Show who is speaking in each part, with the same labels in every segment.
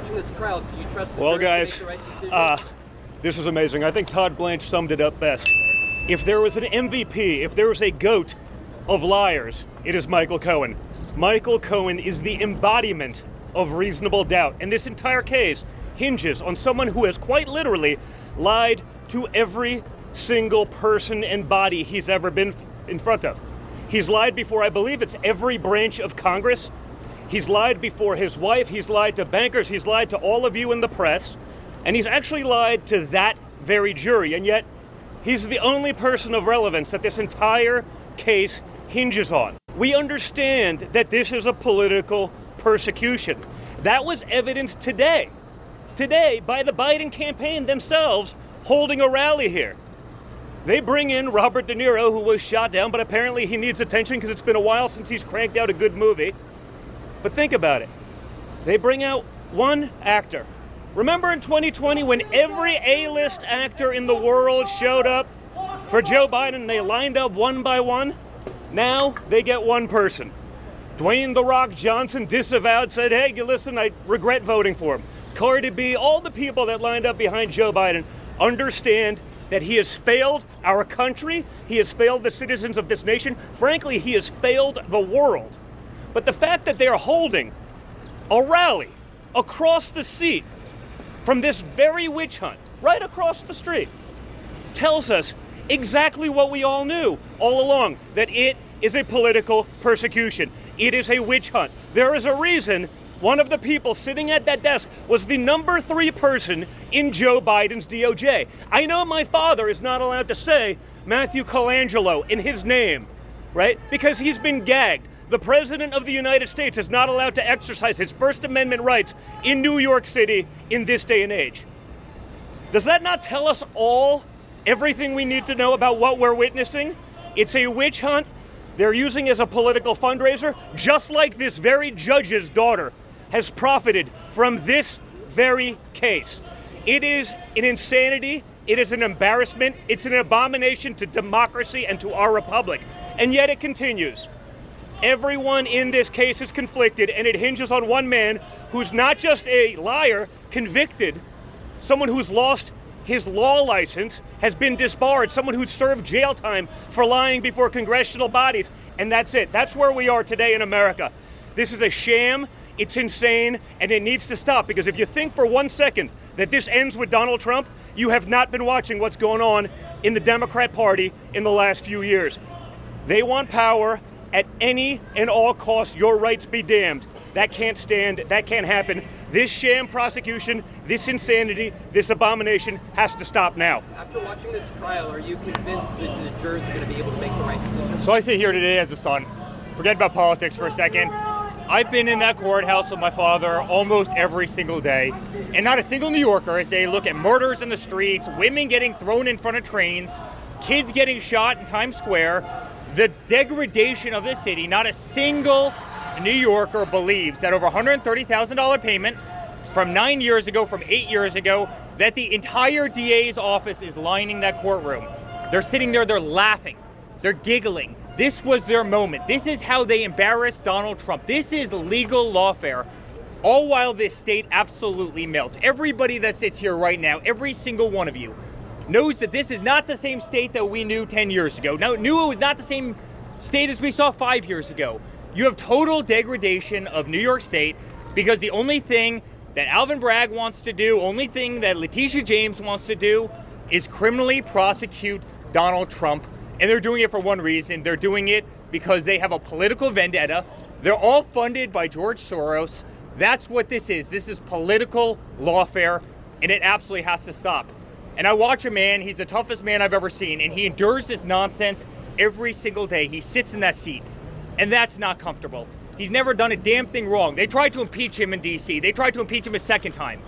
Speaker 1: watching this trial, do you trust the
Speaker 2: Well,
Speaker 1: jury
Speaker 2: guys,
Speaker 1: to make the right decision?
Speaker 2: this is amazing. I think Todd Blanche summed it up best. If there was an MVP, if there was a GOAT of liars, it is Michael Cohen. Michael Cohen is the embodiment of reasonable doubt, and this entire case hinges on someone who has quite literally lied to every single person and body he's ever been in front of. He's lied before, I believe it's every branch of Congress. He's lied before his wife, he's lied to bankers, he's lied to all of you in the press, and he's actually lied to that very jury, and yet he's the only person of relevance that this entire case hinges on. We understand that this is a political persecution. That was evidenced today by the Biden campaign themselves holding a rally here. They bring in Robert De Niro, who was shot down, but apparently he needs attention because it's been a while since he's cranked out a good movie. But think about it. They bring out one actor. Remember in 2020 when every A-list actor in the world showed up for Joe Biden, they lined up one by one? Now they get one person. Dwayne "The Rock" Johnson disavowed, said, hey, listen, I regret voting for him. Cardi B, all the people that lined up behind Joe Biden understand that he has failed our country, he has failed the citizens of this nation, frankly, he has failed the world. But the fact that they are holding a rally across the seat from this very witch hunt, right across the street, tells us exactly what we all knew all along, that it is a political persecution. It is a witch hunt. There is a reason one of the people sitting at that desk was the number 3 person in Joe Biden's DOJ. I know my father is not allowed to say Matthew Colangelo in his name, right? Because he's been gagged. The President of the United States is not allowed to exercise his First Amendment rights in New York City in this day and age. Does that not tell us all everything we need to know about what we're witnessing? It's a witch hunt they're using as a political fundraiser, just like this very judge's daughter has profited from this very case. It is an insanity, it is an embarrassment, it's an abomination to democracy and to our republic, and yet it continues. Everyone in this case is conflicted, and it hinges on one man who's not just a liar, convicted, someone who's lost his law license, has been disbarred, someone who's served jail time for lying before congressional bodies, and that's it. That's where we are today in America. This is a sham, it's insane, and it needs to stop, because if you think for 1 second that this ends with Donald Trump, you have not been watching what's going on in the Democrat Party in the last few years. They want power at any and all costs. Your rights be damned. That can't stand, that can't happen. This sham prosecution, this insanity, this abomination has to stop now.
Speaker 1: After watching this trial, are you convinced that the jurors are going to be able to make the right decision?
Speaker 3: So I sit here today as a son. Forget about politics for a second. I've been in that courthouse with my father almost every single day, and not a single New Yorker, as they look at murders in the streets, women getting thrown in front of trains, kids getting shot in Times Square, the degradation of this city. Not a single New Yorker believes that over $130,000 payment from 9 years ago, from 8 years ago, that the entire DA's office is lining that courtroom. They're sitting there, they're laughing, they're giggling. This was their moment. This is how they embarrassed Donald Trump. This is legal lawfare, all while this state absolutely melts. Everybody that sits here right now, every single one of you, knows that this is not the same state that we knew 10 years ago. Now, knew it was not the same state as we saw 5 years ago. You have total degradation of New York State because the only thing that Alvin Bragg wants to do, only thing that Letitia James wants to do is criminally prosecute Donald Trump. And they're doing it for one reason. They're doing it because they have a political vendetta. They're all funded by George Soros. That's what this is. This is political lawfare, and it absolutely has to stop. And I watch a man, he's the toughest man I've ever seen, and he endures this nonsense every single day. He sits in that seat, and that's not comfortable. He's never done a damn thing wrong. They tried to impeach him in D.C. They tried to impeach him a second time.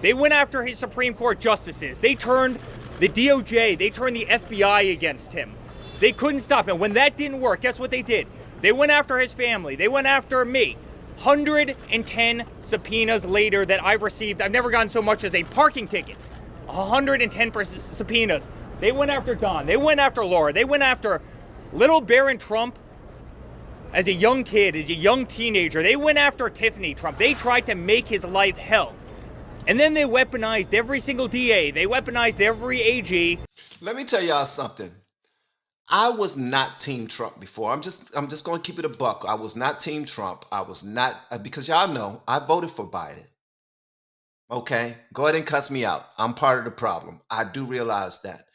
Speaker 3: They went after his Supreme Court justices. They turned the DOJ, they turned the FBI against him. They couldn't stop him. When that didn't work, guess what they did? They went after his family. They went after me. 110 subpoenas later that I've received. I've never gotten so much as a parking ticket. 110 subpoenas. They went after Don. They went after Laura. They went after little Barron Trump as a young kid, as a young teenager. They went after Tiffany Trump. They tried to make his life hell. And then they weaponized every single DA. They weaponized every AG.
Speaker 4: Let me tell y'all something. I was not Team Trump before. I'm just going to keep it a buck. I was not Team Trump. I was not, because y'all know I voted for Biden. Okay? Go ahead and cuss me out. I'm part of the problem. I do realize that.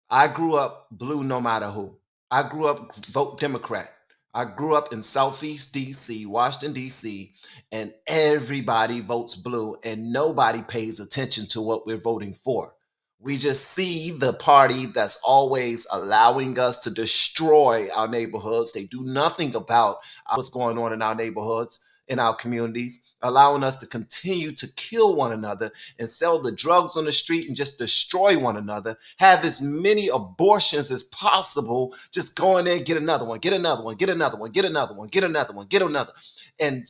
Speaker 4: I grew up blue no matter who. I grew up vote Democrat. I grew up in Southeast D.C., Washington, D.C., and everybody votes blue and nobody pays attention to what we're voting for. We just see the party that's always allowing us to destroy our neighborhoods. They do nothing about what's going on in our neighborhoods, in our communities, allowing us to continue to kill one another and sell the drugs on the street and just destroy one another, have as many abortions as possible, just go in there and get another one, get another one, get another one, get another one, get another one, get another. And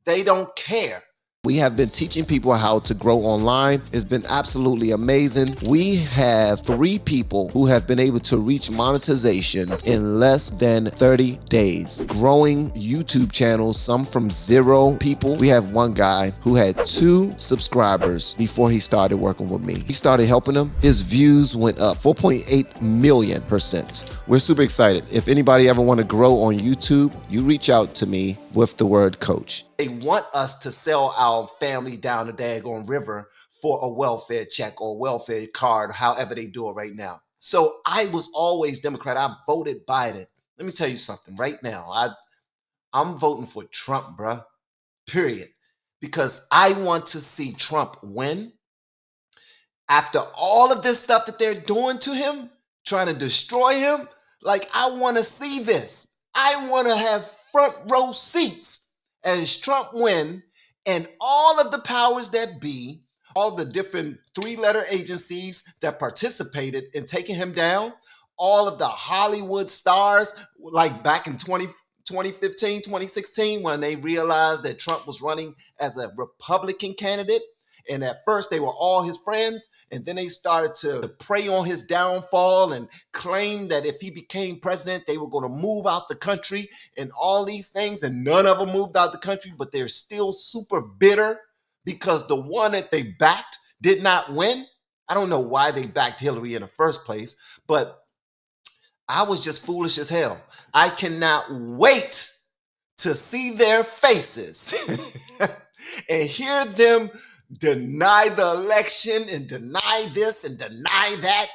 Speaker 4: they don't care. We have been teaching people how to grow online. It's been absolutely amazing. We have 3 people who have been able to reach monetization in less than 30 days. Growing YouTube channels, some from 0 people. We have one guy who had 2 subscribers before he started working with me. He started helping him. His views went up 4.8 million%. We're super excited. If anybody ever want to grow on YouTube, you reach out to me with the word coach. They want us to sell our family down the daggone river for a welfare check or welfare card, however they do it right now. So I was always Democrat. I voted Biden. Let me tell you something right now. I'm voting for Trump, bruh. Period. Because I want to see Trump win. After all of this stuff that they're doing to him, trying to destroy him, like I want to see this. I want to have front row seats as Trump win, and all of the powers that be, all the different 3-letter agencies that participated in taking him down, all of the Hollywood stars, like back in 2015, 2016, when they realized that Trump was running as a Republican candidate. And at first they were all his friends, and then they started to prey on his downfall and claim that if he became president, they were going to move out the country and all these things. And none of them moved out the country, but they're still super bitter because the one that they backed did not win. I don't know why they backed Hillary in the first place, but I was just foolish as hell. I cannot wait to see their faces and hear them deny the election and deny this and deny that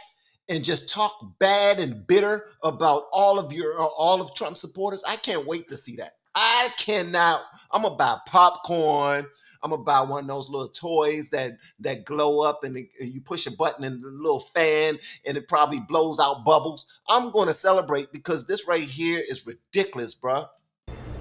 Speaker 4: and just talk bad and bitter about all of Trump supporters. I can't wait to see that. I cannot. I'm gonna buy popcorn. I'm gonna buy one of those little toys that glow up and you push a button and a little fan and it probably blows out bubbles. I'm gonna celebrate because this right here is ridiculous, bruh.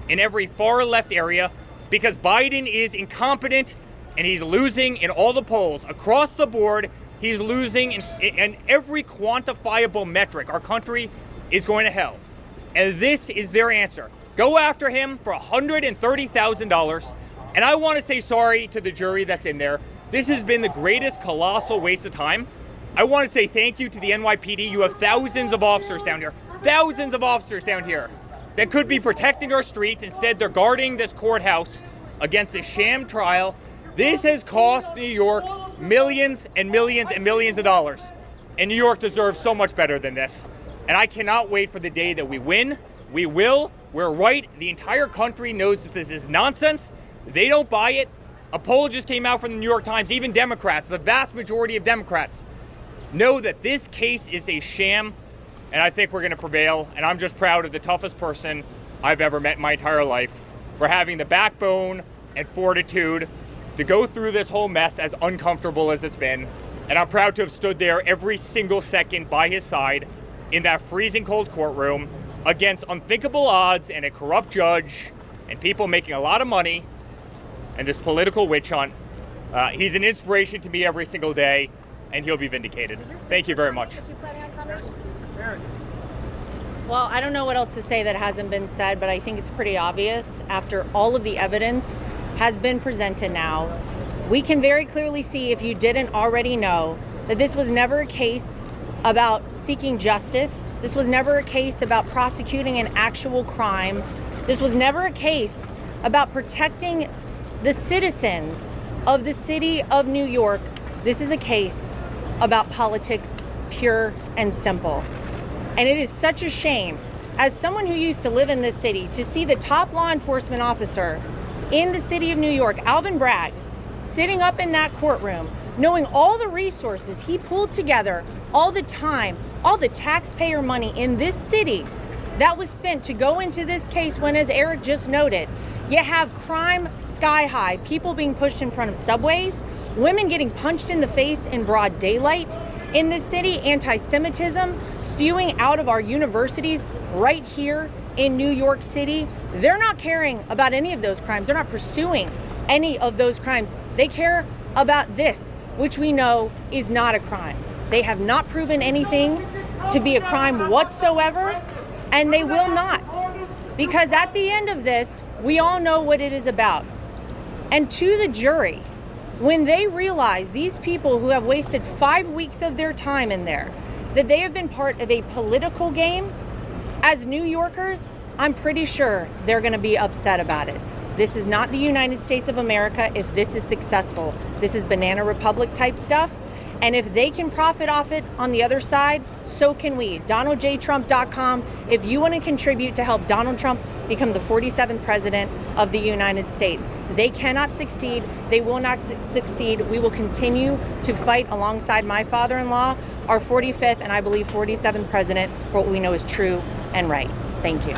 Speaker 3: In every far left area, because Biden is incompetent and he's losing in all the polls. Across the board, he's losing in every quantifiable metric. Our country is going to hell. And this is their answer. Go after him for $130,000. And I want to say sorry to the jury that's in there. This has been the greatest colossal waste of time. I want to say thank you to the NYPD. You have thousands of officers down here. Thousands of officers down here that could be protecting our streets. Instead, they're guarding this courthouse against a sham trial. This has cost New York millions and millions and millions of dollars. And New York deserves so much better than this. And I cannot wait for the day that we win. We will. We're right. The entire country knows that this is nonsense. They don't buy it. A poll just came out from the New York Times. Even Democrats, the vast majority of Democrats, know that this case is a sham. And I think we're going to prevail. And I'm just proud of the toughest person I've ever met in my entire life for having the backbone and fortitude to go through this whole mess, as uncomfortable as it's been. And I'm proud to have stood there every single second by his side in that freezing cold courtroom against unthinkable odds and a corrupt judge and people making a lot of money and this political witch hunt. He's an inspiration to me every single day, and he'll be vindicated. Thank you very much.
Speaker 5: Well, I don't know what else to say that hasn't been said, but I think it's pretty obvious after all of the evidence has been presented now. We can very clearly see, if you didn't already know, that this was never a case about seeking justice. This was never a case about prosecuting an actual crime. This was never a case about protecting the citizens of the city of New York, this is a case about politics, pure and simple. And it is such a shame, as someone who used to live in this city, to see the top law enforcement officer in the city of New York, Alvin Bragg, sitting up in that courtroom, knowing all the resources he pulled together, all the time, all the taxpayer money in this city that was spent to go into this case when, as Eric just noted, you have crime sky high, people being pushed in front of subways, women getting punched in the face in broad daylight in this city, anti-Semitism spewing out of our universities right here in New York City. They're not caring about any of those crimes. They're not pursuing any of those crimes. They care about this, which we know is not a crime. They have not proven anything to be a crime whatsoever, and they will not. Because at the end of this, we all know what it is about. And to the jury, when they realize these people who have wasted 5 weeks of their time in there, that they have been part of a political game, as New Yorkers, I'm pretty sure they're going to be upset about it. This is not the United States of America if this is successful. This is Banana Republic type stuff. And if they can profit off it on the other side, so can we. DonaldJTrump.com. If you want to contribute to help Donald Trump become the 47th president of the United States. They cannot succeed. They will not succeed. We will continue to fight alongside my father-in-law, our 45th and I believe 47th president, for what we know is true and right. Thank you.